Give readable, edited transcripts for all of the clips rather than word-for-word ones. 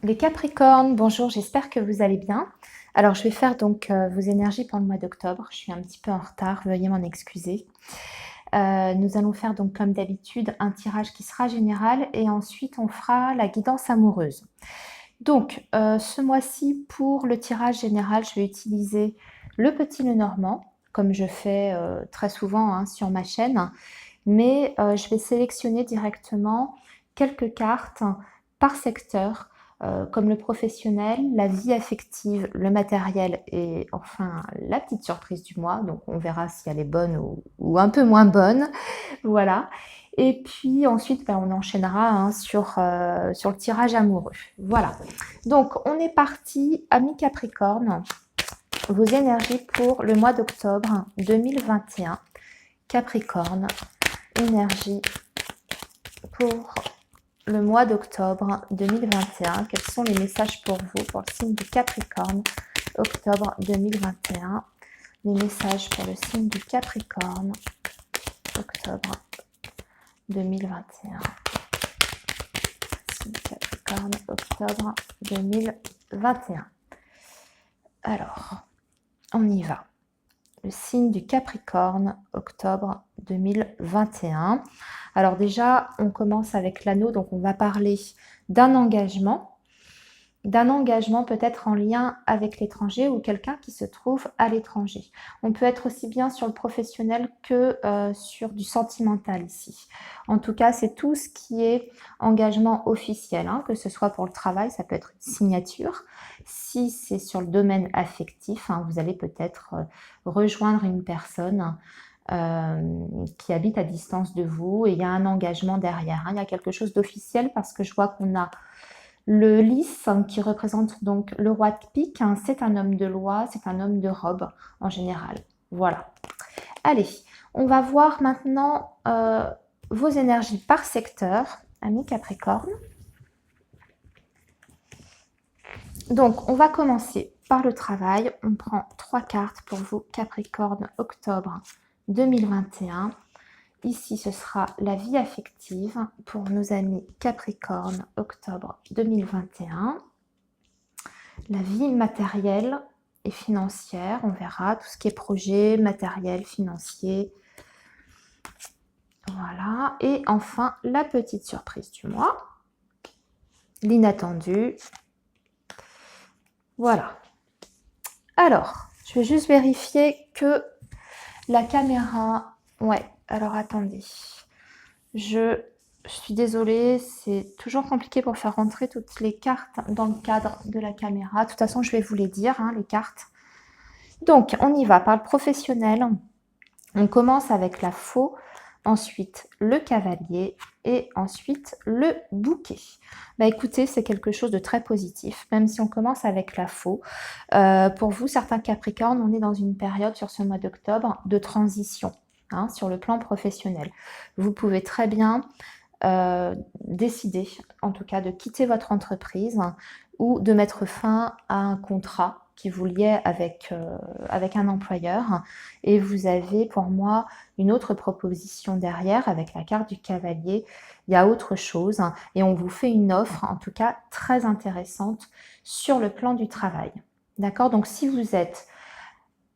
Les Capricornes, bonjour, j'espère que vous allez bien. Alors, je vais faire donc vos énergies pour le mois d'octobre. Je suis un petit peu en retard, veuillez m'en excuser. Nous allons faire donc comme d'habitude un tirage qui sera général et ensuite on fera la guidance amoureuse. Donc, ce mois-ci, pour le tirage général, je vais utiliser le petit Lenormand, comme je fais très souvent hein, sur ma chaîne, mais je vais sélectionner directement quelques cartes par secteur, comme le professionnel, la vie affective, le matériel et enfin la petite surprise du mois. Donc on verra si elle est bonne ou un peu moins bonne. Voilà. Et puis ensuite, ben, on enchaînera hein, sur le tirage amoureux. Voilà. Donc on est parti, amis Capricorne, vos énergies pour le mois d'octobre 2021. Capricorne, énergie pour le mois d'octobre 2021. Quels sont les messages pour vous, pour le signe du Capricorne, octobre 2021? Les messages pour le signe du Capricorne, octobre 2021. Signe Capricorne, octobre 2021. Alors, on y va. Le signe du Capricorne, octobre 2021. Alors déjà, on commence avec l'anneau, donc on va parler d'un engagement peut-être en lien avec l'étranger ou quelqu'un qui se trouve à l'étranger. On peut être aussi bien sur le professionnel que sur du sentimental ici. En tout cas, c'est tout ce qui est engagement officiel, hein, que ce soit pour le travail, ça peut être une signature. Si c'est sur le domaine affectif, hein, vous allez peut-être rejoindre une personne qui habite à distance de vous et il y a un engagement derrière. Hein. Il y a quelque chose d'officiel parce que je vois qu'on a le lys qui représente donc le roi de pique. Hein. C'est un homme de loi, c'est un homme de robe en général. Voilà. Allez, on va voir maintenant vos énergies par secteur, amis Capricorne. Donc, on va commencer par le travail. On prend 3 cartes pour vous, Capricorne, octobre 2021. Ici, ce sera la vie affective pour nos amis Capricorne, octobre 2021. La vie matérielle et financière, on verra tout ce qui est projet, matériel, financier. Voilà. Et enfin, la petite surprise du mois, l'inattendu. Voilà. Alors, je vais juste vérifier que la caméra... Ouais, alors attendez. Je suis désolée, c'est toujours compliqué pour faire rentrer toutes les cartes dans le cadre de la caméra. De toute façon, je vais vous les dire, hein, les cartes. Donc, on y va par le professionnel. On commence avec la faux, ensuite le cavalier et ensuite le bouquet. Bah écoutez, c'est quelque chose de très positif, même si on commence avec la faux. Pour vous, certains Capricornes, on est dans une période sur ce mois d'octobre de transition hein, sur le plan professionnel. Vous pouvez très bien décider, en tout cas, de quitter votre entreprise ou de mettre fin à un contrat qui vous liait avec un employeur. Et vous avez, pour moi, une autre proposition derrière avec la carte du cavalier. Il y a autre chose et on vous fait une offre, en tout cas, très intéressante sur le plan du travail. D'accord? Donc, si vous êtes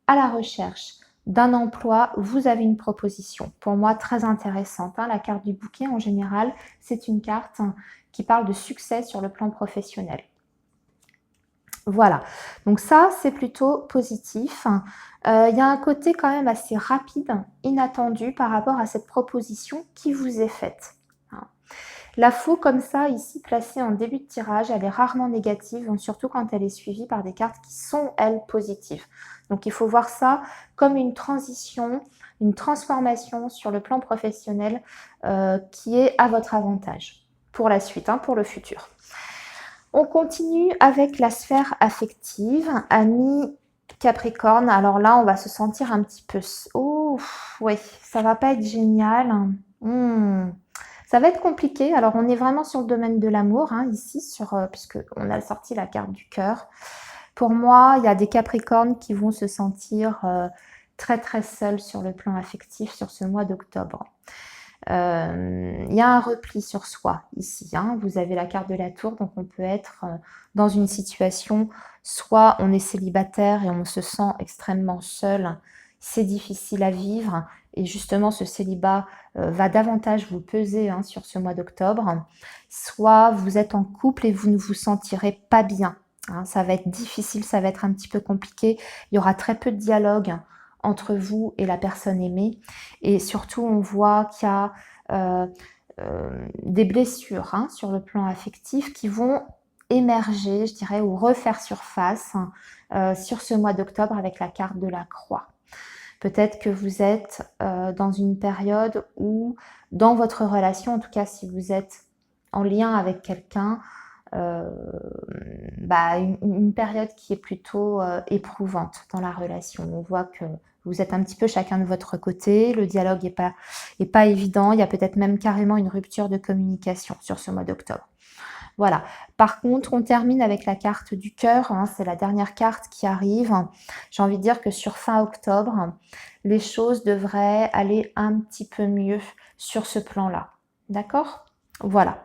à la recherche d'un emploi, vous avez une proposition, pour moi très intéressante. Hein. La carte du bouquet, en général, c'est une carte qui parle de succès sur le plan professionnel. Voilà, donc ça, c'est plutôt positif. Il y a un côté quand même assez rapide, inattendu par rapport à cette proposition qui vous est faite. La faux comme ça, ici placée en début de tirage, elle est rarement négative, surtout quand elle est suivie par des cartes qui sont, elles, positives. Donc il faut voir ça comme une transition, une transformation sur le plan professionnel qui est à votre avantage pour la suite, hein, pour le futur. On continue avec la sphère affective, amis Capricorne. Alors là, on va se sentir un petit peu... Oh, oui, ça va pas être génial. Ça va être compliqué. Alors, on est vraiment sur le domaine de l'amour, hein, ici, puisqu'on a sorti la carte du cœur. Pour moi, il y a des Capricornes qui vont se sentir très, très seuls sur le plan affectif sur ce mois d'octobre. Il y a un repli sur soi ici, hein. Vous avez la carte de la tour, donc on peut être dans une situation, soit on est célibataire et on se sent extrêmement seul, c'est difficile à vivre, et justement ce célibat va davantage vous peser, hein, sur ce mois d'octobre, soit vous êtes en couple et vous ne vous sentirez pas bien, hein. Ça va être difficile, ça va être un petit peu compliqué, il y aura très peu de dialogue entre vous et la personne aimée, et surtout on voit qu'il y a des blessures, hein, sur le plan affectif qui vont émerger, je dirais, ou refaire surface sur ce mois d'octobre avec la carte de la croix. Peut-être que vous êtes dans une période où, dans votre relation, en tout cas si vous êtes en lien avec quelqu'un, une période qui est plutôt éprouvante dans la relation. On voit que vous êtes un petit peu chacun de votre côté, le dialogue est pas évident, il y a peut-être même carrément une rupture de communication sur ce mois d'octobre. Voilà. Par contre, on termine avec la carte du cœur, hein, c'est la dernière carte qui arrive. J'ai envie de dire que sur fin octobre, les choses devraient aller un petit peu mieux sur ce plan-là. D'accord? Voilà.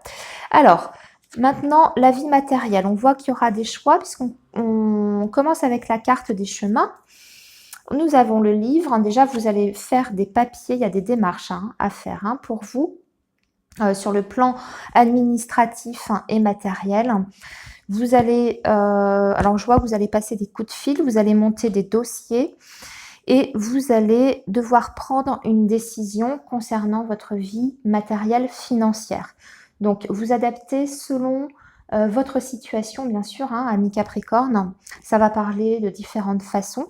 Alors, maintenant, la vie matérielle. On voit qu'il y aura des choix puisqu'on commence avec la carte des chemins. Nous avons le livre. Déjà, vous allez faire des papiers. Il y a des démarches, hein, à faire, hein, pour vous. Sur le plan administratif, hein, et matériel. Vous allez, alors je vois que vous allez passer des coups de fil, vous allez monter des dossiers et vous allez devoir prendre une décision concernant votre vie matérielle financière. Donc, vous adaptez selon votre situation, bien sûr, hein, ami Capricorne. Ça va parler de différentes façons.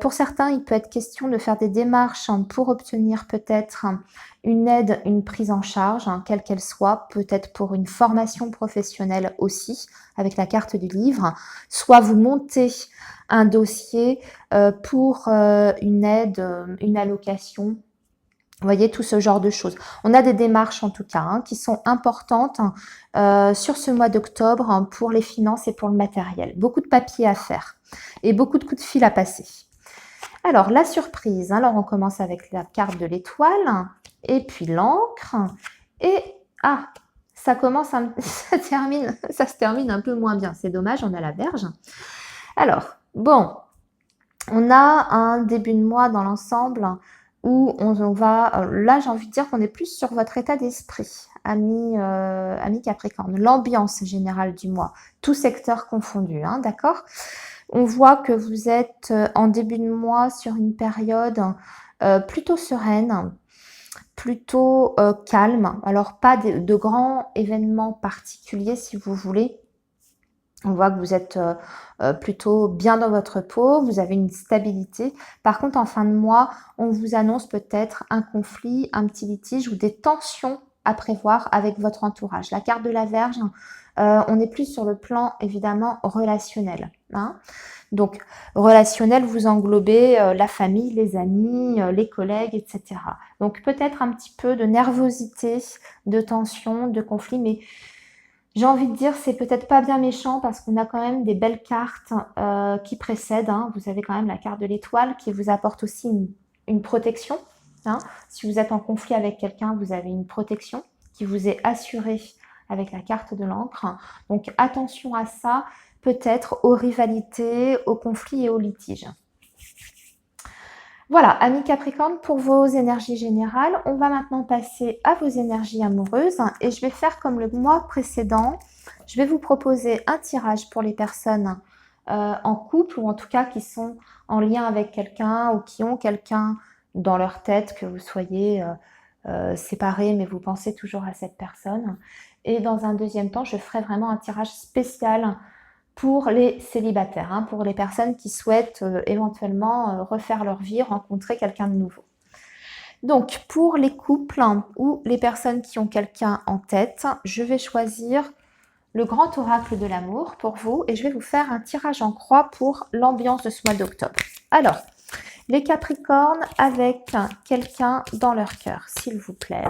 Pour certains, il peut être question de faire des démarches, hein, pour obtenir peut-être une aide, une prise en charge, hein, quelle qu'elle soit, peut-être pour une formation professionnelle aussi, avec la carte du livre, soit vous montez un dossier pour une aide, une allocation. Vous voyez, tout ce genre de choses. On a des démarches en tout cas, hein, qui sont importantes, sur ce mois d'octobre, hein, pour les finances et pour le matériel. Beaucoup de papiers à faire et beaucoup de coups de fil à passer. Alors, la surprise. Alors, on commence avec la carte de l'étoile et puis l'encre. Et, ça commence, ça se termine un peu moins bien. C'est dommage, on a la Vierge. Alors, bon, on a un début de mois dans l'ensemble où on va, là j'ai envie de dire qu'on est plus sur votre état d'esprit, ami Capricorne, l'ambiance générale du mois, tout secteur confondu, hein, d'accord? On voit que vous êtes en début de mois sur une période plutôt sereine, plutôt calme, alors pas de grands événements particuliers si vous voulez. On voit que vous êtes plutôt bien dans votre peau, vous avez une stabilité. Par contre, en fin de mois, on vous annonce peut-être un conflit, un petit litige ou des tensions à prévoir avec votre entourage. La carte de la Vierge, on est plus sur le plan évidemment relationnel, hein. Donc, relationnel, vous englobez la famille, les amis, les collègues, etc. Donc, peut-être un petit peu de nervosité, de tension, de conflit, mais j'ai envie de dire, c'est peut-être pas bien méchant parce qu'on a quand même des belles cartes qui précèdent, hein. Vous avez quand même la carte de l'étoile qui vous apporte aussi une protection, hein. Si vous êtes en conflit avec quelqu'un, vous avez une protection qui vous est assurée avec la carte de l'encre. Donc attention à ça, peut-être aux rivalités, aux conflits et aux litiges. Voilà, amis Capricorne, pour vos énergies générales, on va maintenant passer à vos énergies amoureuses et je vais faire comme le mois précédent. Je vais vous proposer un tirage pour les personnes en couple ou en tout cas qui sont en lien avec quelqu'un ou qui ont quelqu'un dans leur tête, que vous soyez séparés mais vous pensez toujours à cette personne. Et dans un deuxième temps, je ferai vraiment un tirage spécial pour les célibataires, hein, pour les personnes qui souhaitent éventuellement refaire leur vie, rencontrer quelqu'un de nouveau. Donc, pour les couples ou les personnes qui ont quelqu'un en tête, je vais choisir le grand oracle de l'amour pour vous et je vais vous faire un tirage en croix pour l'ambiance de ce mois d'octobre. Alors, les Capricornes avec quelqu'un dans leur cœur, s'il vous plaît.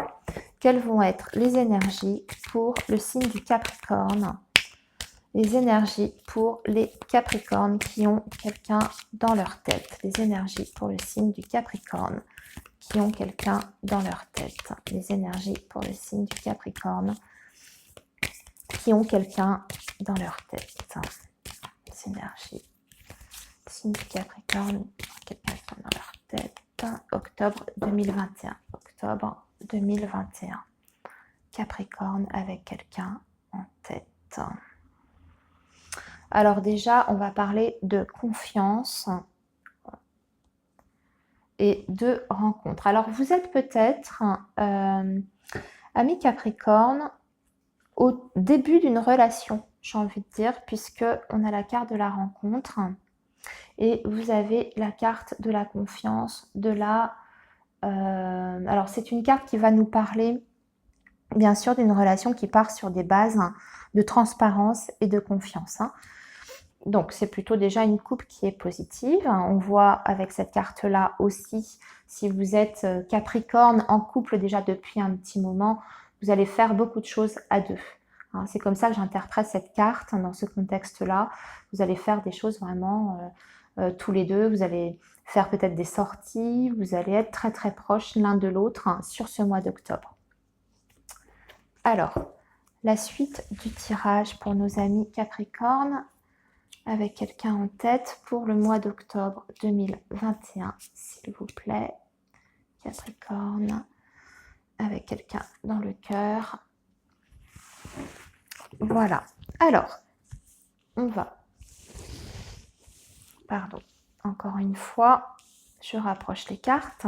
Quelles vont être les énergies pour le signe du Capricorne Les énergies pour les Capricornes qui ont quelqu'un dans leur tête. Les énergies pour le signe du Capricorne qui ont quelqu'un dans leur tête. Les énergies pour le signe du Capricorne qui ont quelqu'un dans leur tête. Les énergies. Signe du Capricorne, quelqu'un dans leur tête. Octobre 2021. Octobre 2021. Capricorne avec quelqu'un en tête. Alors déjà, on va parler de confiance et de rencontre. Alors vous êtes peut-être, ami Capricorne, au début d'une relation, j'ai envie de dire, puisque on a la carte de la rencontre et vous avez la carte de la confiance, de la... alors c'est une carte qui va nous parler, bien sûr, d'une relation qui part sur des bases de transparence et de confiance. Donc, c'est plutôt déjà une coupe qui est positive. On voit avec cette carte-là aussi, si vous êtes Capricorne en couple déjà depuis un petit moment, vous allez faire beaucoup de choses à deux. C'est comme ça que j'interprète cette carte dans ce contexte-là. Vous allez faire des choses vraiment tous les deux. Vous allez faire peut-être des sorties. Vous allez être très très proches l'un de l'autre sur ce mois d'octobre. Alors, la suite du tirage pour nos amis Capricorne, avec quelqu'un en tête pour le mois d'octobre 2021, s'il vous plaît. Capricorne, avec quelqu'un dans le cœur. Voilà. Alors, on va... Pardon. Encore une fois, je rapproche les cartes.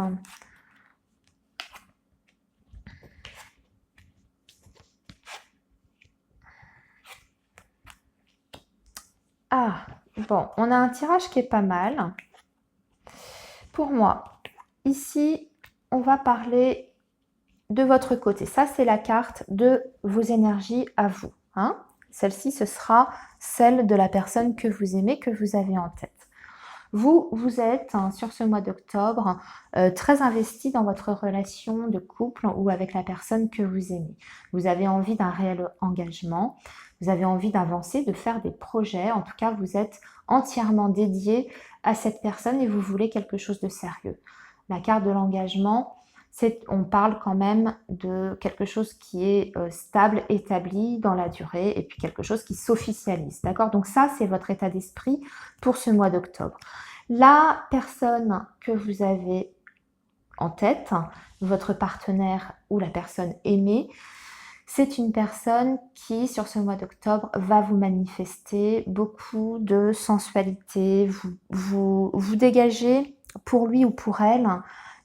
Ah, bon, on a un tirage qui est pas mal. Pour moi, ici, on va parler de votre côté. Ça, c'est la carte de vos énergies à vous. Celle-ci, ce sera celle de la personne que vous aimez, que vous avez en tête. Vous êtes, sur ce mois d'octobre, très investi dans votre relation de couple ou avec la personne que vous aimez. Vous avez envie d'un réel engagement, vous avez envie d'avancer, de faire des projets. En tout cas, vous êtes entièrement dédié à cette personne et vous voulez quelque chose de sérieux. La carte de l'engagement, on parle quand même de quelque chose qui est stable, établi dans la durée et puis quelque chose qui s'officialise. D'accord? Donc ça, c'est votre état d'esprit pour ce mois d'octobre. La personne que vous avez en tête, votre partenaire ou la personne aimée, c'est une personne qui, sur ce mois d'octobre, va vous manifester beaucoup de sensualité. Vous dégagez, pour lui ou pour elle,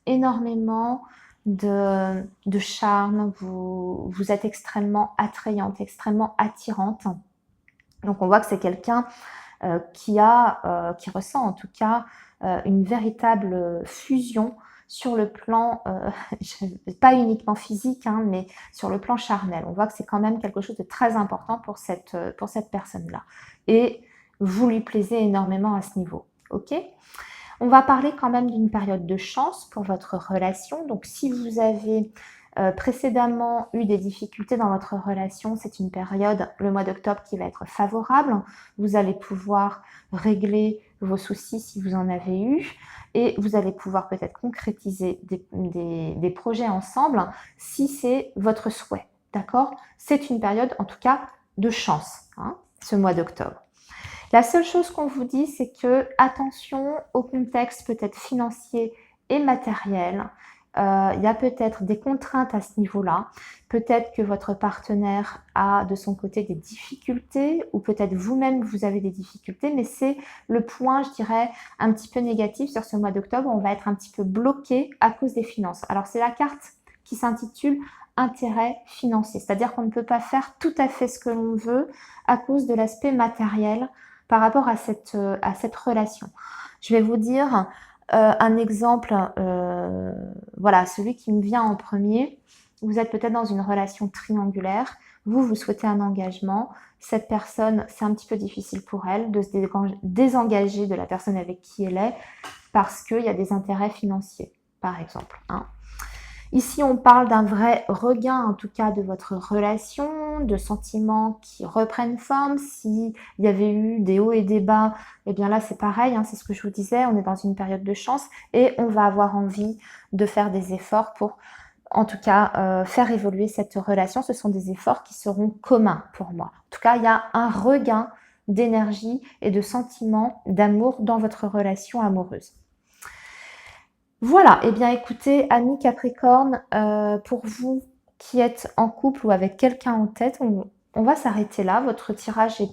énormément de charme. Vous êtes extrêmement attrayante, extrêmement attirante. Donc, on voit que c'est quelqu'un qui ressent en tout cas une véritable fusion sur le plan, pas uniquement physique, mais sur le plan charnel. On voit que c'est quand même quelque chose de très important pour cette personne-là. Et vous lui plaisez énormément à ce niveau. Ok ? On va parler quand même d'une période de chance pour votre relation. Donc, si vous avez précédemment eu des difficultés dans votre relation, c'est une période, le mois d'octobre, qui va être favorable. Vous allez pouvoir régler vos soucis si vous en avez eu et vous allez pouvoir peut-être concrétiser des projets ensemble si c'est votre souhait. D'accord? C'est une période, en tout cas, de chance, ce mois d'octobre. La seule chose qu'on vous dit, c'est que attention au contexte peut-être financier et matériel. Il y a peut-être des contraintes à ce niveau-là. Peut-être que votre partenaire a de son côté des difficultés ou peut-être vous-même vous avez des difficultés, mais c'est le point, je dirais, un petit peu négatif sur ce mois d'octobre. On va être un petit peu bloqué à cause des finances. Alors, c'est la carte qui s'intitule intérêt financier, c'est-à-dire qu'on ne peut pas faire tout à fait ce que l'on veut à cause de l'aspect matériel par rapport à cette relation. Je vais vous dire un exemple, voilà, celui qui me vient en premier. Vous êtes peut-être dans une relation triangulaire, vous souhaitez un engagement, cette personne, c'est un petit peu difficile pour elle de se désengager de la personne avec qui elle est parce qu'il y a des intérêts financiers, par exemple. Ici, on parle d'un vrai regain, en tout cas, de votre relation, de sentiments qui reprennent forme. S'il y avait eu des hauts et des bas, eh bien là, c'est pareil, hein, c'est ce que je vous disais, on est dans une période de chance et on va avoir envie de faire des efforts pour, en tout cas, faire évoluer cette relation. Ce sont des efforts qui seront communs pour moi. En tout cas, il y a un regain d'énergie et de sentiments d'amour dans votre relation amoureuse. Voilà, et bien écoutez, amis Capricorne, pour vous qui êtes en couple ou avec quelqu'un en tête, on va s'arrêter là. Votre tirage est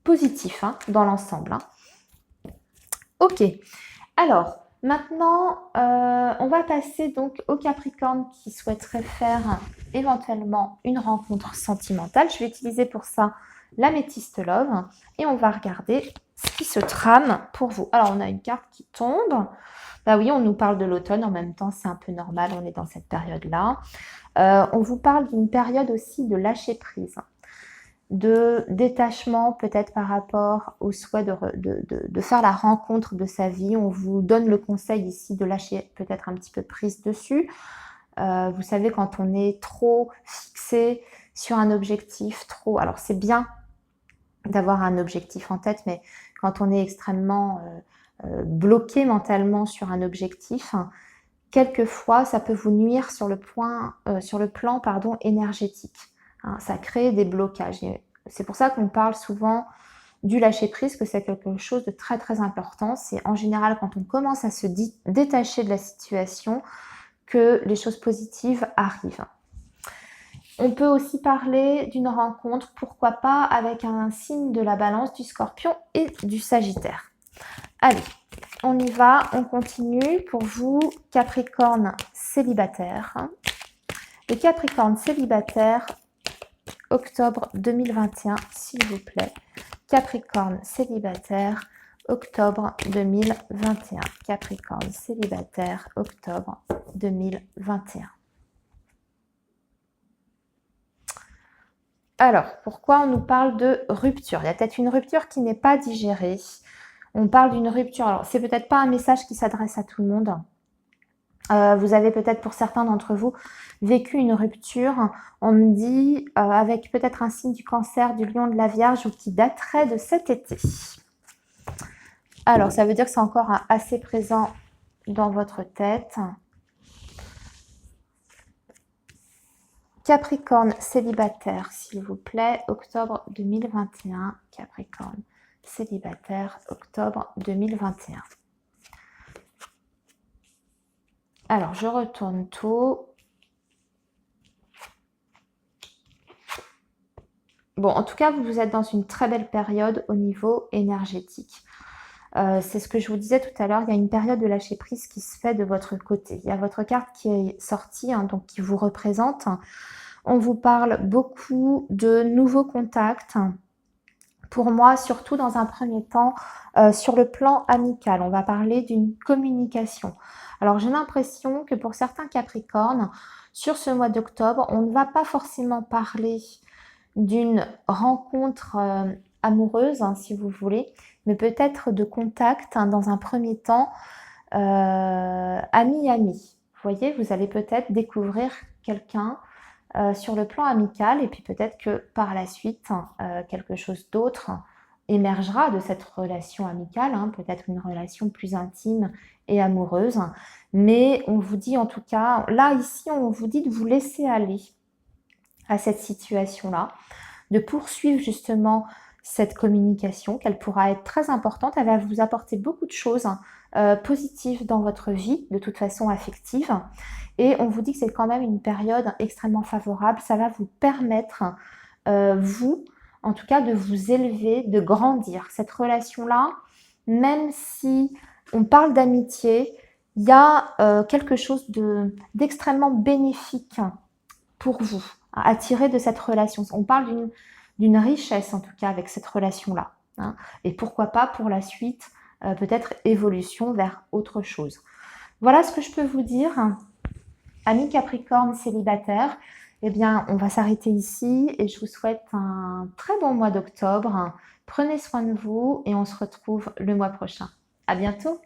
positif hein, dans l'ensemble. Hein. Ok, alors maintenant, on va passer donc aux Capricornes qui souhaiteraient faire éventuellement une rencontre sentimentale. Je vais utiliser pour ça l'améthyste love et on va regarder ce qui se trame pour vous. Alors, on a une carte qui tombe. Bah oui, on nous parle de l'automne, en même temps, c'est un peu normal, on est dans cette période-là. On vous parle d'une période aussi de lâcher prise, de détachement peut-être par rapport au souhait de faire la rencontre de sa vie. On vous donne le conseil ici de lâcher peut-être un petit peu prise dessus. Vous savez, quand on est trop fixé sur un objectif, trop... Alors, c'est bien d'avoir un objectif en tête, mais quand on est extrêmement... bloqué mentalement sur un objectif, quelquefois ça peut vous nuire sur le plan énergétique. Hein, ça crée des blocages. C'est pour ça qu'on parle souvent du lâcher prise, que c'est quelque chose de très très important. C'est en général quand on commence à se détacher de la situation que les choses positives arrivent. On peut aussi parler d'une rencontre, pourquoi pas, avec un signe de la Balance, du Scorpion et du Sagittaire. Allez, on y va, on continue pour vous, Capricorne célibataire. Le Capricorne célibataire, octobre 2021, s'il vous plaît. Capricorne célibataire, octobre 2021. Capricorne célibataire, octobre 2021. Alors, pourquoi on nous parle de rupture? Il y a peut-être une rupture qui n'est pas digérée. On parle d'une rupture. Alors, c'est peut-être pas un message qui s'adresse à tout le monde. Vous avez peut-être, pour certains d'entre vous, vécu une rupture. On me dit, avec peut-être un signe du Cancer, du Lion, de la Vierge, ou qui daterait de cet été. Alors, ça veut dire que c'est encore assez présent dans votre tête. Capricorne célibataire, s'il vous plaît, octobre 2021. Capricorne célibataire, octobre 2021. Alors, je retourne tout. Bon, en tout cas, vous êtes dans une très belle période au niveau énergétique. C'est ce que je vous disais tout à l'heure, il y a une période de lâcher prise qui se fait de votre côté. Il y a votre carte qui est sortie, hein, donc qui vous représente. On vous parle beaucoup de nouveaux contacts. Pour moi, surtout dans un premier temps, sur le plan amical, on va parler d'une communication. Alors, j'ai l'impression que pour certains Capricornes, sur ce mois d'octobre, on ne va pas forcément parler d'une rencontre amoureuse, hein, si vous voulez, mais peut-être de contact hein, dans un premier temps ami-ami. Vous voyez, vous allez peut-être découvrir quelqu'un sur le plan amical et puis peut-être que par la suite, quelque chose d'autre émergera de cette relation amicale, hein, peut-être une relation plus intime et amoureuse. Mais on vous dit en tout cas, là ici, on vous dit de vous laisser aller à cette situation-là, de poursuivre justement cette communication, qu'elle pourra être très importante, elle va vous apporter beaucoup de choses positives dans votre vie, de toute façon affective, et on vous dit que c'est quand même une période extrêmement favorable, ça va vous permettre, vous, en tout cas, de vous élever, de grandir. Cette relation-là, même si on parle d'amitié, il y a quelque chose d'extrêmement bénéfique pour vous, à tirer de cette relation. On parle d'une richesse, en tout cas, avec cette relation-là. Hein. Et pourquoi pas, pour la suite, peut-être évolution vers autre chose. Voilà ce que je peux vous dire. Amis Capricorne célibataires, eh bien, on va s'arrêter ici et je vous souhaite un très bon mois d'octobre. Prenez soin de vous et on se retrouve le mois prochain. À bientôt!